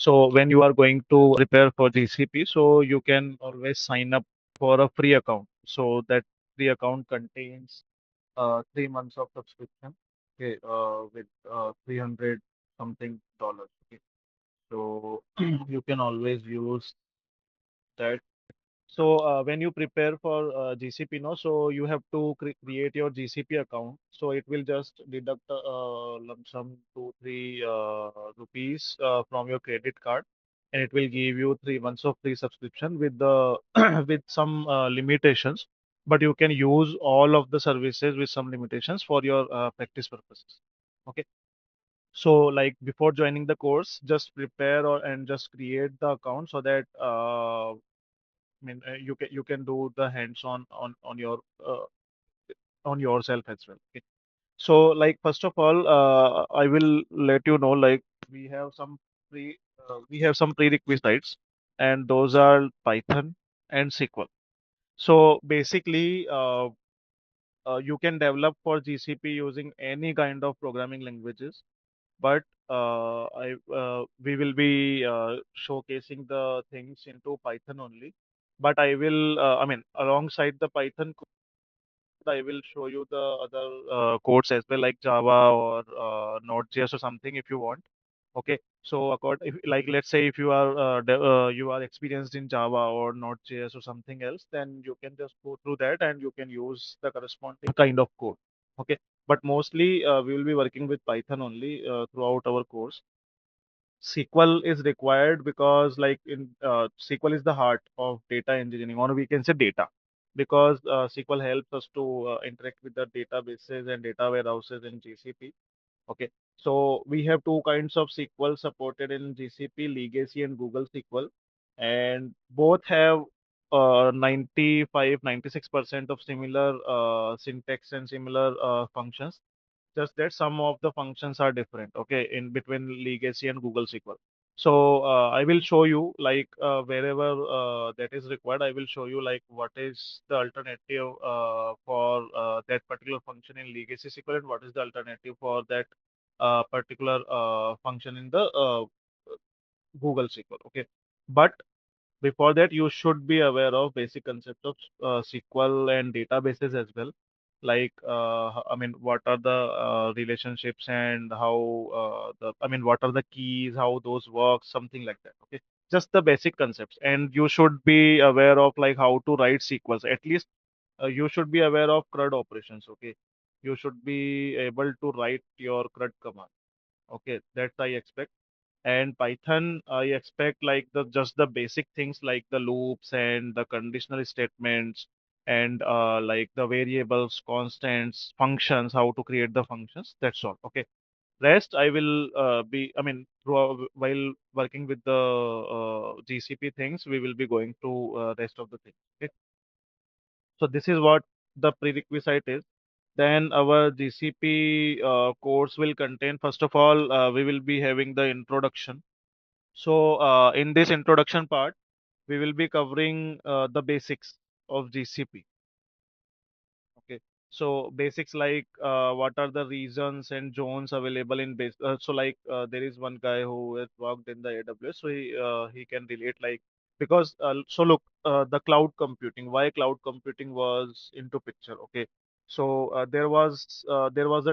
So when you are going to prepare for GCP, so you can always sign up for a free account. So that free account contains 3 months of subscription, okay, with 300 something dollars. Okay. So you can always use that. So when you prepare for GCP, no, so you have to create your GCP account. So it will just deduct lump sum 2-3 rupees from your credit card, and it will give you 3 months of free subscription with the with some limitations. But you can use all of the services with some limitations for your practice purposes. Okay. So like before joining the course, just prepare and just create the account so that you can do the hands-on on yourself as well. Okay. So like first of all, I will let you know like we have some prerequisites, and those are Python and SQL. So basically, you can develop for GCP using any kind of programming languages, but we will be showcasing the things into Python only. But I mean, alongside the Python code, I will show you the other codes as well, like Java or Node.js or something if you want. Okay. So, like, let's say if you are experienced in Java or Node.js or something else, then you can just go through that and you can use the corresponding kind of code. Okay. But mostly, we will be working with Python only throughout our course. SQL is required because like in SQL is the heart of data engineering, or we can say data, because SQL helps us to interact with the databases and data warehouses in GCP. Okay, so we have two kinds of SQL supported in GCP, Legacy and Google SQL, and both have 95-96% of similar syntax and similar functions, just that some of the functions are different, okay, in between Legacy and Google SQL. So I will show you like wherever that is required, I will show you like what is the alternative for that particular function in Legacy SQL, and what is the alternative for that particular function in the Google SQL. Okay, but before that, you should be aware of basic concept of SQL and databases as well. Like, I mean, what are the relationships and how I mean, what are the keys, how those work, something like that. Okay, just the basic concepts, and you should be aware of like how to write SQLs. At least you should be aware of CRUD operations. Okay, you should be able to write your CRUD command. Okay, that's I expect. And Python, I expect like the just the basic things like the loops and the conditional statements and like the variables, constants, functions, how to create the functions. That's all. Okay. Rest, I will I mean, while working with the GCP things, we will be going to rest of the things. Okay. So this is what the prerequisite is. Then our GCP course will contain, first of all, we will be having the introduction. So, in this introduction part, we will be covering the basics of GCP. Okay. So, basics like what are the regions and zones available in base. So, like there is one guy who has worked in the AWS, so he can relate like because so look, the cloud computing. Why cloud computing was into picture? Okay. So there was a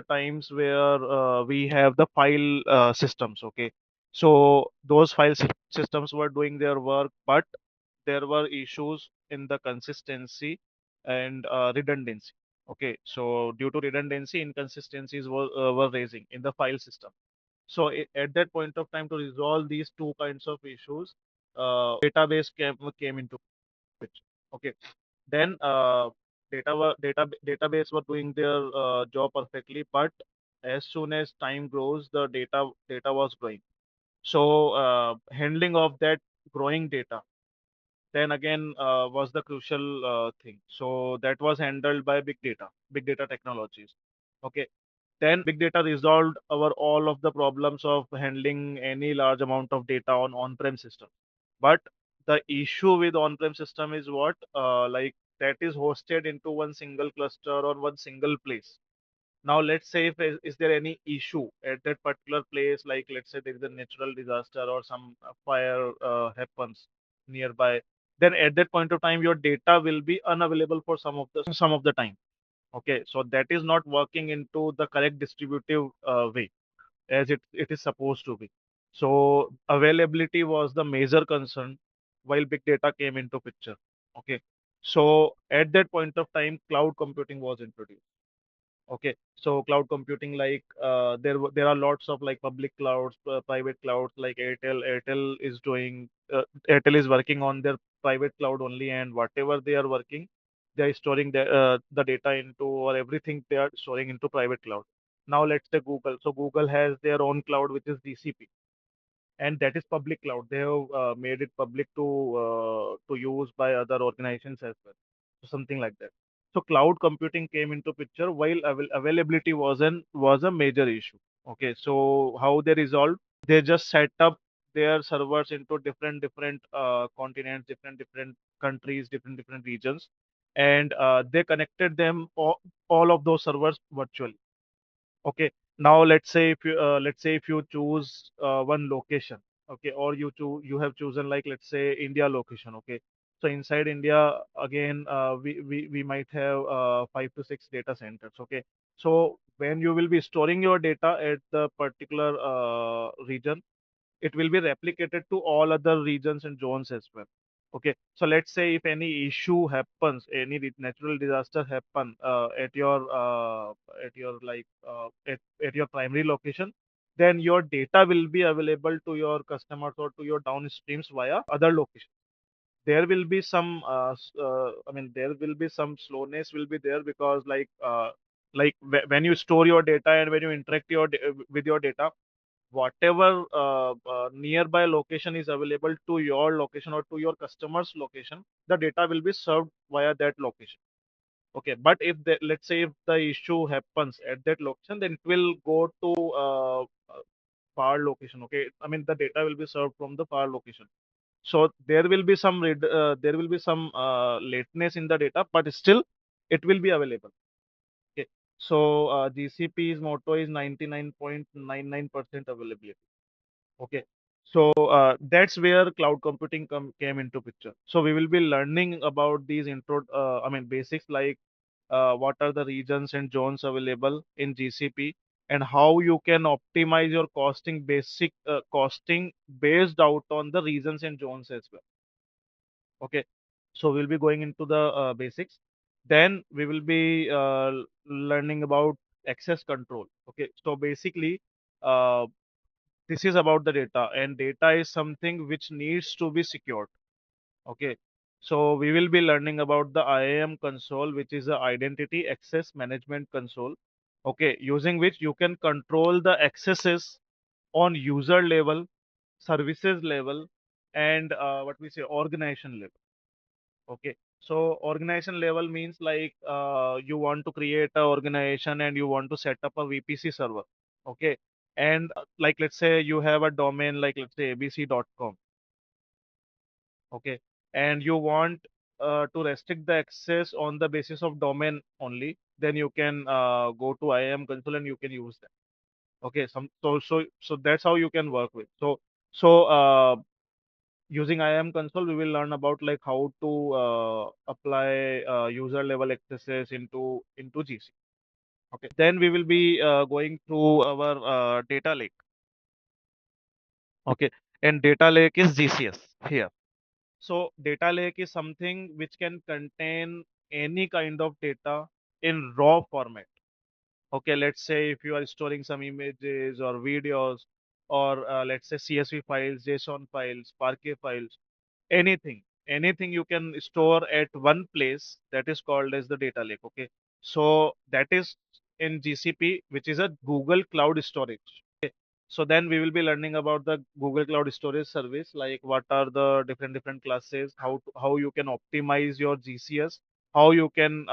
times where we have the file systems. Okay. So those systems were doing their work, but there were issues in the consistency and redundancy. Okay, so due to redundancy, inconsistencies were raising in the file system. So at that point of time, to resolve these two kinds of issues, database came into picture. Okay, then database were doing their job perfectly, but as soon as time grows, the data was growing. So handling of that growing data then again was the crucial thing. So that was handled by big data technologies. Okay. Then big data resolved our all of the problems of handling any large amount of data on on-prem system. But the issue with on-prem system is what like that is hosted into one single cluster or one single place. Now let's say if is there any issue at that particular place, like let's say there is a natural disaster or some fire happens nearby, then at that point of time your data will be unavailable for some of the time. Okay, so that is not working into the correct distributive way as it is supposed to be. So availability was the major concern while big data came into picture. Okay, so at that point of time, cloud computing was introduced. Okay, so cloud computing, like there are lots of like public clouds, private clouds, like Airtel is working on their private cloud only, and whatever they are working, they are storing the data into, or everything they are storing into private cloud. Now let's say Google. So Google has their own cloud, which is GCP, and that is public cloud. They have made it public to use by other organizations as well. So something like that. So cloud computing came into picture while availability was a major issue. Okay, so how they resolved? They just set up their servers into different continents, different countries, different regions, and they connected them all of those servers virtually. Okay, now let's say if you choose one location, okay, or you have chosen, like let's say India location, okay. So inside India, again, we might have 5 to 6 data centers, okay. So when you will be storing your data at the particular region, it will be replicated to all other regions and zones as well. Okay, so let's say if any issue happens, any natural disaster happen at your like at your primary location, then your data will be available to your customers or to your downstreams via other locations. There will be some I mean there will be some slowness will be there, because when you store your data and when you interact with your data, whatever nearby location is available to your location or to your customer's location, the data will be served via that location. Okay, but if let's say if the issue happens at that location, then it will go to far location. Okay, I mean the data will be served from the far location. So there will be there will be some lateness in the data, but still it will be available. Okay, so GCP's motto is 99.99% availability. Okay, so that's where cloud computing came into picture. So we will be learning about these I mean basics, like what are the regions and zones available in GCP, and how you can optimize your costing based out on the regions and zones as well. Okay, so we'll be going into the basics. Then we will be learning about access control. Okay, so basically, uh, this is about the data, and data is something which needs to be secured. Okay, so we will be learning about the IAM console, which is the identity access management console. Okay, using which you can control the accesses on user level, services level, and what we say organization level. Okay, so organization level means like you want to create a organization and you want to set up a VPC server. Okay, and like let's say you have a domain, like let's say abc.com. Okay, and you want to restrict the access on the basis of domain only, then you can go to IAM console and you can use that. Okay, so that's how you can work with. So using IAM console, we will learn about like how to apply user level accesses into GC. Okay, then we will be going through our data lake. Okay, and data lake is GCS here. So data lake is something which can contain any kind of data in raw format. Okay, let's say if you are storing some images or videos, or let's say CSV files, JSON files, Parquet files, anything you can store at one place, that is called as the data lake. Okay, so that is in GCP, which is a Google Cloud Storage. Okay, so then we will be learning about the Google Cloud Storage service, like what are the different classes, how you can optimize your GCS, how you can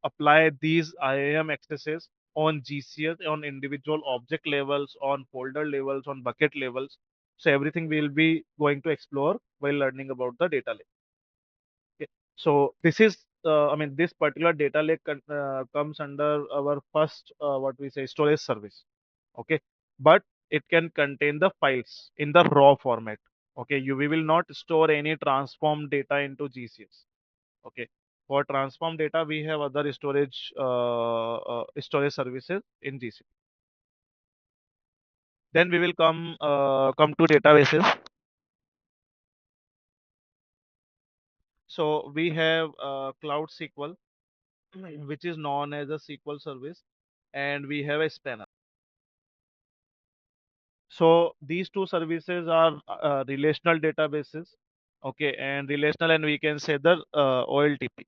apply these IAM accesses on GCS, on individual object levels, on folder levels, on bucket levels. So everything we'll be going to explore while learning about the data lake. Okay. So I mean, this particular data lake comes under our first, what we say, storage service. Okay, but it can contain the files in the raw format. Okay, we will not store any transform data into GCS. Okay, for transform data, we have other storage services in GCP. Then we will come to databases. So we have Cloud SQL, which is known as a SQL service, and we have a spanner. So these two services are relational databases, okay, and relational, and we can say the OLTP.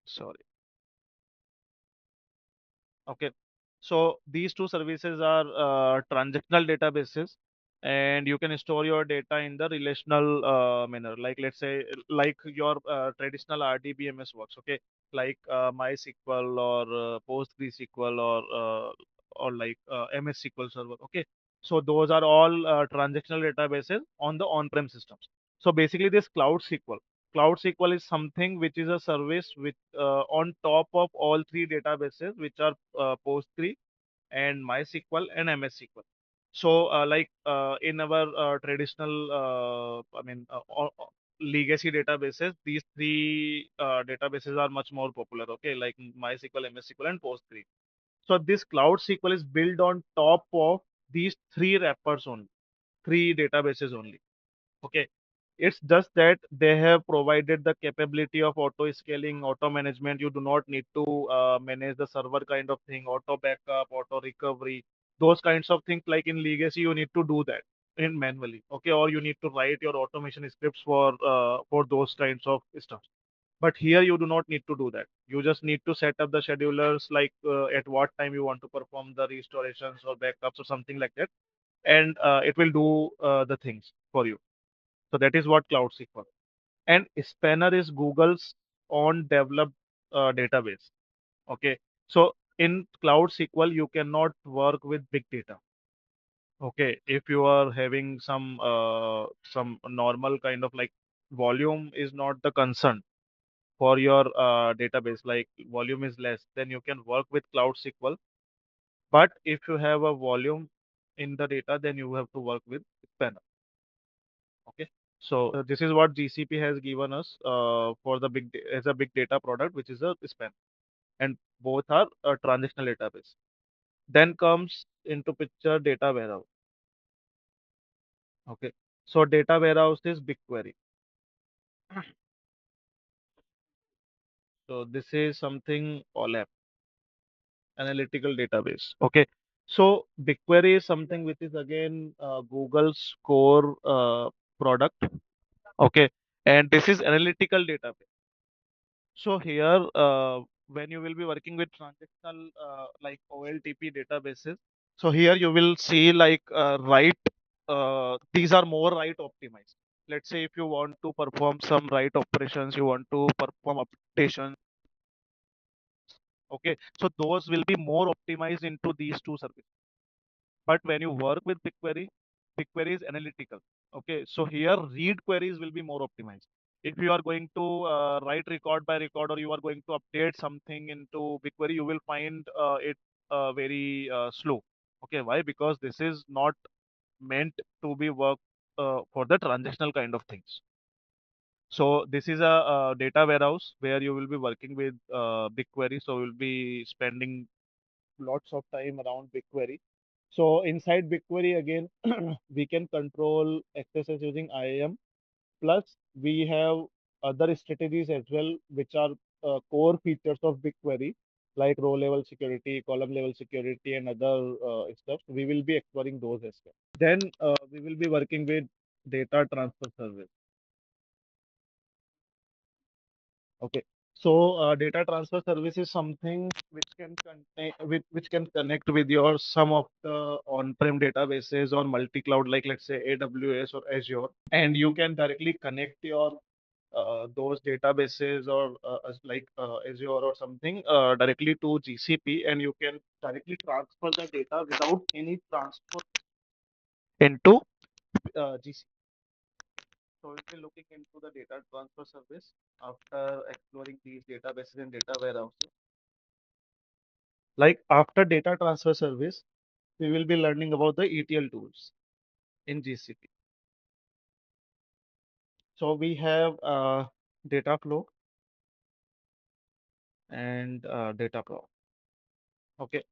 Sorry. Okay. So these two services are transactional databases, and you can store your data in the relational manner. Like let's say, like your traditional RDBMS works. Okay, like MySQL or PostgreSQL or like MS SQL Server. Okay, so those are all transactional databases on the on-prem systems. So basically, this Cloud SQL is something which is a service which on top of all three databases, which are Postgre and MySQL and MS SQL. So, in our traditional, legacy databases, these three databases are much more popular. Okay, like MySQL, MS SQL, and Postgre. So this Cloud SQL is built on top of these three wrappers only, three databases only. Okay. It's just that they have provided the capability of auto scaling, auto management. You do not need to manage the server kind of thing, auto backup, auto recovery, those kinds of things. Like in legacy, you need to do that in manually. Okay, or you need to write your automation scripts for those kinds of stuff. But here you do not need to do that. You just need to set up the schedulers, like at what time you want to perform the restorations or backups or something like that, and it will do the things for you. So that is what Cloud SQL. And Spanner is Google's own developed database. Okay. So in Cloud SQL, you cannot work with big data. Okay. If you are having some normal kind of like volume is not the concern for your database, like volume is less, then you can work with Cloud SQL. But if you have a volume in the data, then you have to work with Spanner. Okay. So this is what GCP has given us for the as a big data product, which is a span, and both are a transactional database. Then comes into picture data warehouse. Okay. So data warehouse is BigQuery. So this is something OLAP, analytical database. Okay. So BigQuery is something which is again Google's core product. Okay. And this is analytical database. So here, when you will be working with transactional like OLTP databases, so here you will see like these are more write optimized. Let's say if you want to perform some write operations, you want to perform updations. Okay, so those will be more optimized into these two services. But when you work with BigQuery, BigQuery is analytical. Okay, so here read queries will be more optimized. If you are going to write record by record, or you are going to update something into BigQuery, you will find it very slow. Okay, why? Because this is not meant to be worked for the transactional kind of things. So this is a data warehouse where you will be working with BigQuery. So you'll be spending lots of time around BigQuery. So inside BigQuery again, we can control accesses using IAM. Plus, we have other strategies as well, which are core features of BigQuery, like row level security, column level security, and other stuff. We will be exploring those as well. Then we will be working with data transfer service. Okay. So data transfer service is something which can contain, which can connect with your some of the on-prem databases or multi-cloud, like let's say AWS or Azure, and you can directly connect your those databases or Azure or something directly to GCP, and you can directly transfer the data without any transfer into GCP. So we'll be looking into the data transfer service after exploring these databases and data warehouses. Like after data transfer service, we will be learning about the ETL tools in GCP. So we have Dataflow and Dataproc. Okay.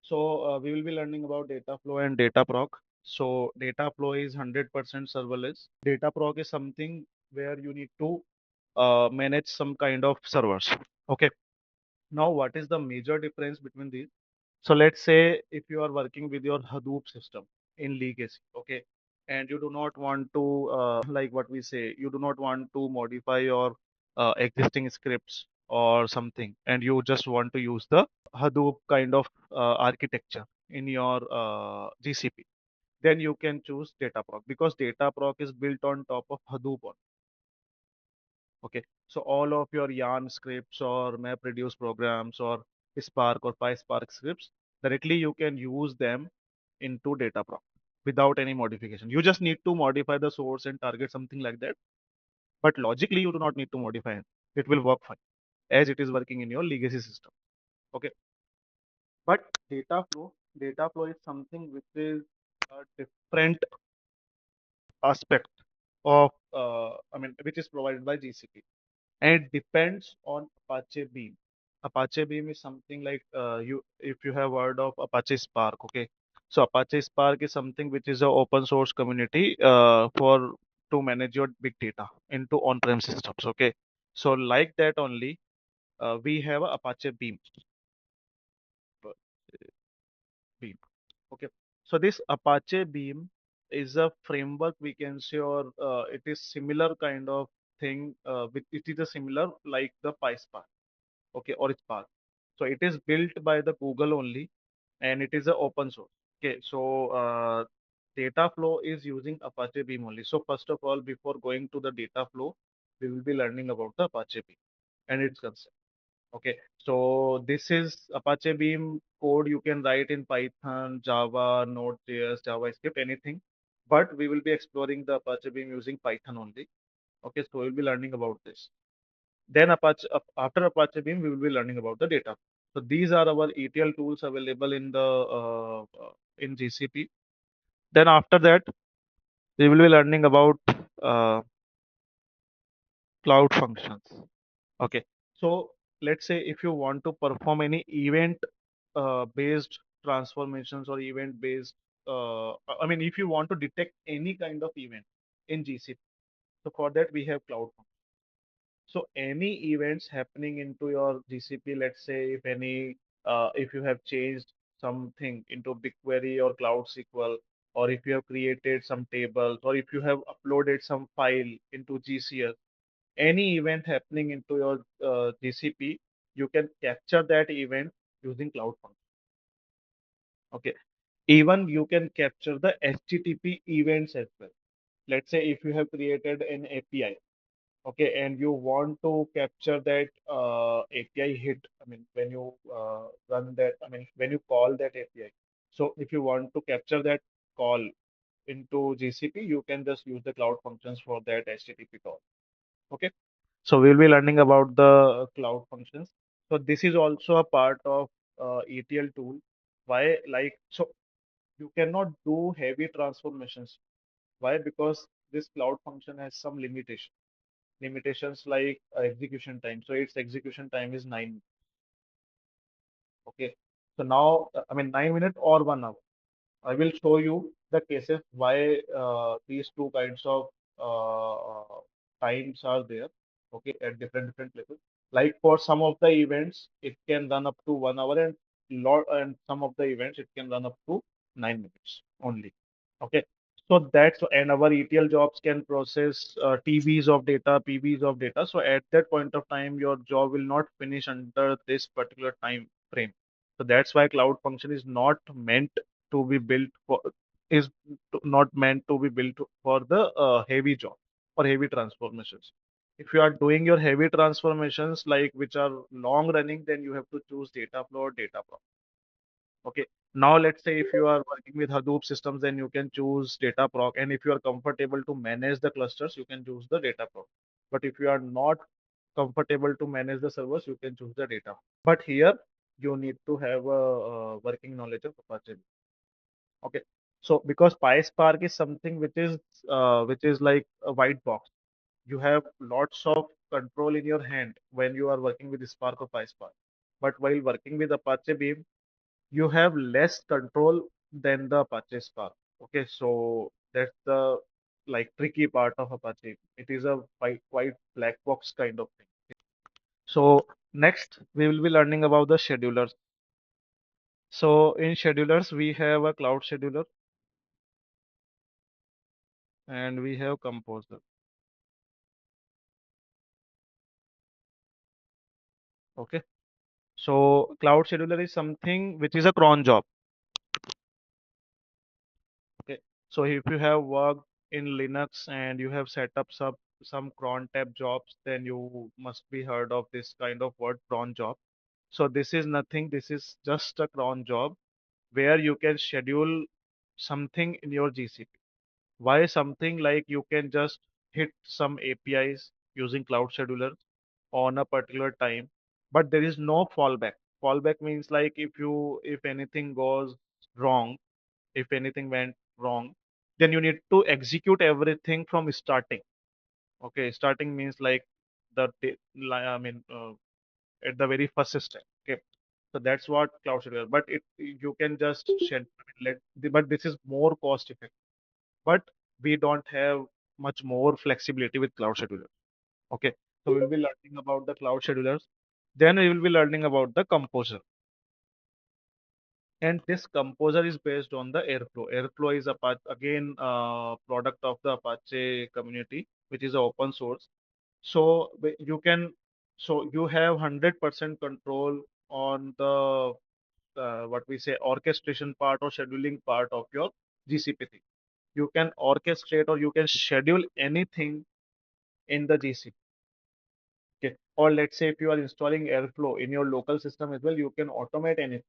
So we will be learning about Dataflow and Dataproc. So Dataflow is 100% serverless. Dataproc is something where you need to manage some kind of servers. Okay. Now, what is the major difference between these? So let's say if you are working with your Hadoop system in legacy, okay, and you do not want to, like what we say, you do not want to modify your existing scripts or something, and you just want to use the Hadoop kind of architecture in your GCP, then you can choose Dataproc because Dataproc is built on top of Hadoop. Okay, so all of your yarn scripts or MapReduce programs or Spark or PySpark scripts, directly you can use them into Dataproc without any modification. You just need to modify the source and target something like that. But logically, you do not need to modify it. It will work fine as it is working in your legacy system. Okay, but Dataflow is something which is a different aspect of, which is provided by GCP. And it depends on Apache Beam. Apache Beam is something like if you have heard of Apache Spark, okay. So Apache Spark is something which is an open source community for to manage your big data into on-prem systems, okay. So like that only, we have a Apache Beam. Beam, okay. So this Apache Beam is a framework we can say, or it is similar kind of thing. With it is a similar like the PySpark, okay, or Spark. So it is built by the Google only, and it is a open source. Okay, so Dataflow is using Apache Beam only. So first of all, before going to the Dataflow, we will be learning about the Apache Beam and its concept. Okay, so this is Apache Beam code you can write in Python, Java, Node.js, JavaScript, anything. But we will be exploring the Apache Beam using Python only. Okay, so we'll be learning about this. Then after Apache Beam, we will be learning about the data. So these are our ETL tools available in the in GCP. Then after that, we will be learning about uh, cloud functions. Okay. So let's say if you want to perform any event based transformations or event based, if you want to detect any kind of event in GCP, so for that we have cloud. So any events happening into your GCP, let's say if you have changed something into BigQuery or Cloud SQL, or if you have created some tables, or if you have uploaded some file into GCS, any event happening into your GCP, you can capture that event using Cloud Function. Okay. Even you can capture the HTTP events as well. Let's say if you have created an API, okay, and you want to capture that API hit, when you run that, when you call that API. So if you want to capture that call into GCP, you can just use the cloud functions for that HTTP call. Okay. So we'll be learning about the cloud functions. So this is also a part of ETL tool. Why? Like, so you cannot do heavy transformations. Why? Because this cloud function has some limitations like execution time. So its execution time is 9. Okay. So now, 9 minutes or 1 hour. I will show you the cases why these two kinds of times are there. Okay, at different places. Like for some of the events, it can run up to 1 hour, and some of the events it can run up to 9 minutes only. Okay. So that's, and our ETL jobs can process TBs of data, PBs of data. So at that point of time, your job will not finish under this particular time frame. So that's why cloud function is not meant to be built for is not meant to be built for the heavy job or heavy transformations. If you are doing your heavy transformations like which are long running, then you have to choose Dataflow or Dataproc. Okay. Now, let's say if you are working with Hadoop systems, then you can choose Dataproc. And if you are comfortable to manage the clusters, you can choose the Dataproc. But if you are not comfortable to manage the servers, you can choose the data. But here you need to have a, working knowledge of Apache. Okay. So because PySpark is something which is like a white box. You have lots of control in your hand when you are working with Spark or PySpark. But while working with Apache Beam, you have less control than the Apache Spark. Okay, so that's the like tricky part of Apache. It is a quite black box kind of thing. So next we will be learning about the schedulers. So in schedulers we have a cloud scheduler and we have composer. Okay, so cloud scheduler is something which is a cron job. Okay, so if you have worked in Linux and you have set up some cron tab jobs, then you must be heard of this kind of word cron job. So this is nothing. This is just a cron job where you can schedule something in your GCP. Why something like you can just hit some APIs using Cloud Scheduler on a particular time, but there is no fallback. Fallback means like if anything goes wrong, if anything went wrong, then you need to execute everything from starting. Okay, starting means like I mean at the very first step. Okay, so that's what Cloud Scheduler. But it you can just but this is more cost effective. But we don't have much more flexibility with Cloud Scheduler. Okay, so we'll be learning about the Cloud Schedulers. Then we will be learning about the Composer. And this Composer is based on the Airflow. Airflow is again product of the Apache community, which is open source. So you can, so you have 100% control on the what we say orchestration part or scheduling part of your GCP thing. You can orchestrate or you can schedule anything in the GCP. Okay. Or let's say if you are installing Airflow in your local system as well, you can automate anything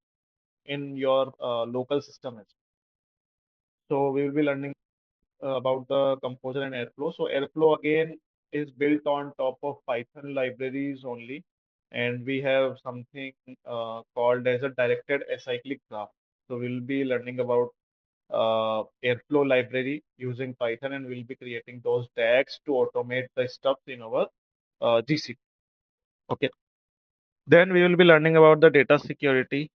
in your local system as well. So we will be learning about the Composer and Airflow. So Airflow again is built on top of Python libraries only, and we have something called as a directed acyclic graph. So we'll be learning about Airflow library using Python, and we'll be creating those DAGs to automate the stuff in our GCP. Okay. Then we will be learning about the data security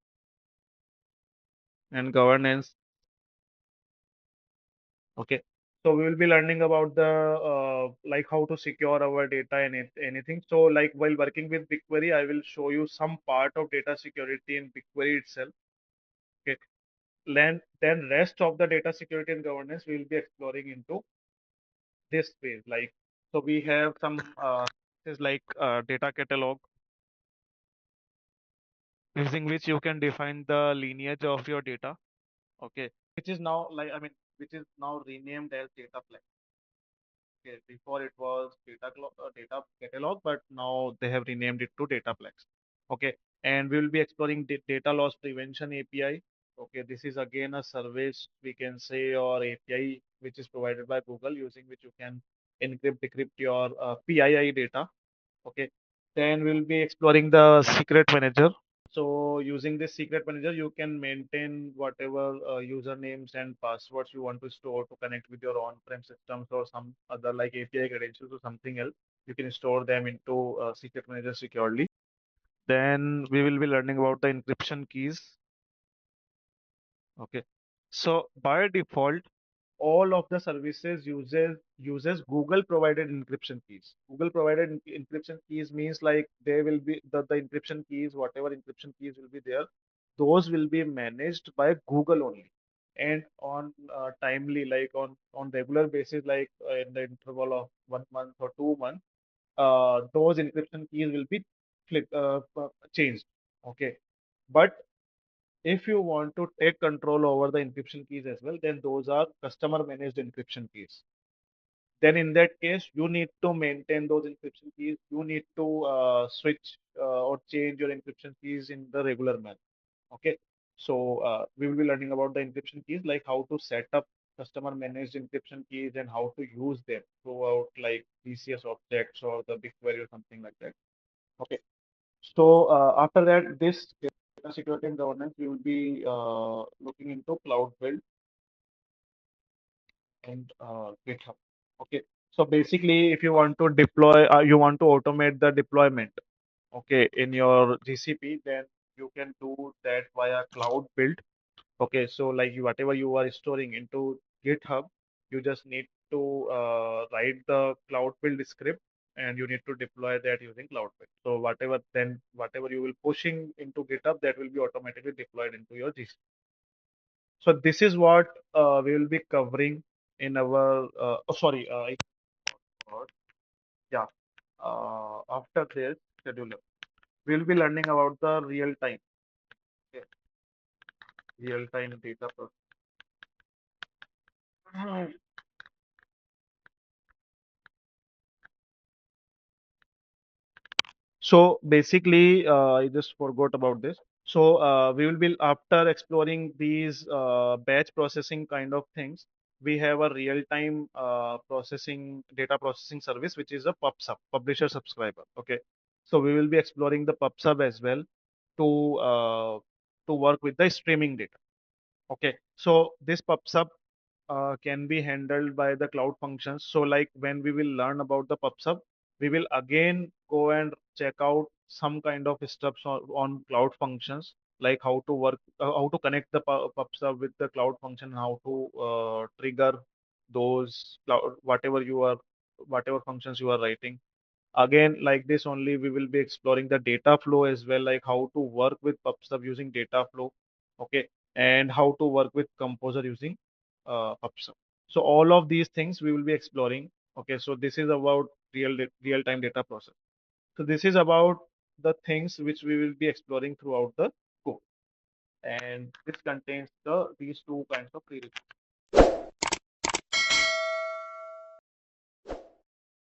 and governance. Okay. So we will be learning about the like how to secure our data and anything. So like while working with BigQuery, I will show you some part of data security in BigQuery itself. Okay. Then rest of the data security and governance we will be exploring into this phase. Like so we have some is like data catalog using which you can define the lineage of your data. Okay. Which is now like I mean which is now renamed as data. Okay, before it was data catalog, but now they have renamed it to Dataplex. Okay, and we will be exploring data loss prevention API. Okay, this is again a service we can say or API which is provided by Google using which you can encrypt, decrypt your PII data. Okay, then we'll be exploring the secret manager. So using this secret manager, you can maintain whatever usernames and passwords you want to store to connect with your on-prem systems or some other like API credentials or something else. You can store them into secret manager securely. Then we will be learning about the encryption keys. Okay. So by default, all of the services uses Google provided encryption keys. Google provided encryption keys means like they will be the encryption keys, whatever encryption keys will be there, those will be managed by Google only. And on timely, like on regular basis, like in the interval of 1 month or 2 months, those encryption keys will be changed. Okay, but if you want to take control over the encryption keys as well, then those are customer managed encryption keys. Then in that case, you need to maintain those encryption keys. You need to switch or change your encryption keys in the regular manner. Okay. We will be learning about the encryption keys, like how to set up customer managed encryption keys and how to use them throughout like DCS objects or the BigQuery or something like that. Okay. After that, this data security and governance, we will be looking into cloud build and GitHub. Okay. So basically, if you want to deploy, you want to automate the deployment, okay, in your GCP, then you can do that via cloud build. Okay, so like whatever you are storing into GitHub, you just need to write the cloud build script and you need to deploy that using cloud build. So whatever you will pushing into GitHub, that will be automatically deployed into your GCP. So this is what we will be covering in our oh sorry, I forgot. Yeah. After this scheduler, we will be learning about the real time, okay, real time data processing. So basically, I just forgot about this. We will be after exploring these batch processing kind of things. We have a real-time processing data processing service, which is a PubSub, publisher subscriber. Okay, so we will be exploring the PubSub as well to to work with the streaming data. Okay, so this PubSub can be handled by the cloud functions. So like when we will learn about the PubSub, we will again go and check out some kind of steps on cloud functions, like how to work, how to connect the PubSub with the cloud function, how to trigger those cloud, whatever functions you are writing. Again, like this only, we will be exploring the data flow as well, like how to work with PubSub using data flow, okay, and how to work with Composer using PubSub. So all of these things we will be exploring. Okay, so this is about real time data process. So this is about the things which we will be exploring throughout the code, and this contains these two kinds of prerequisites.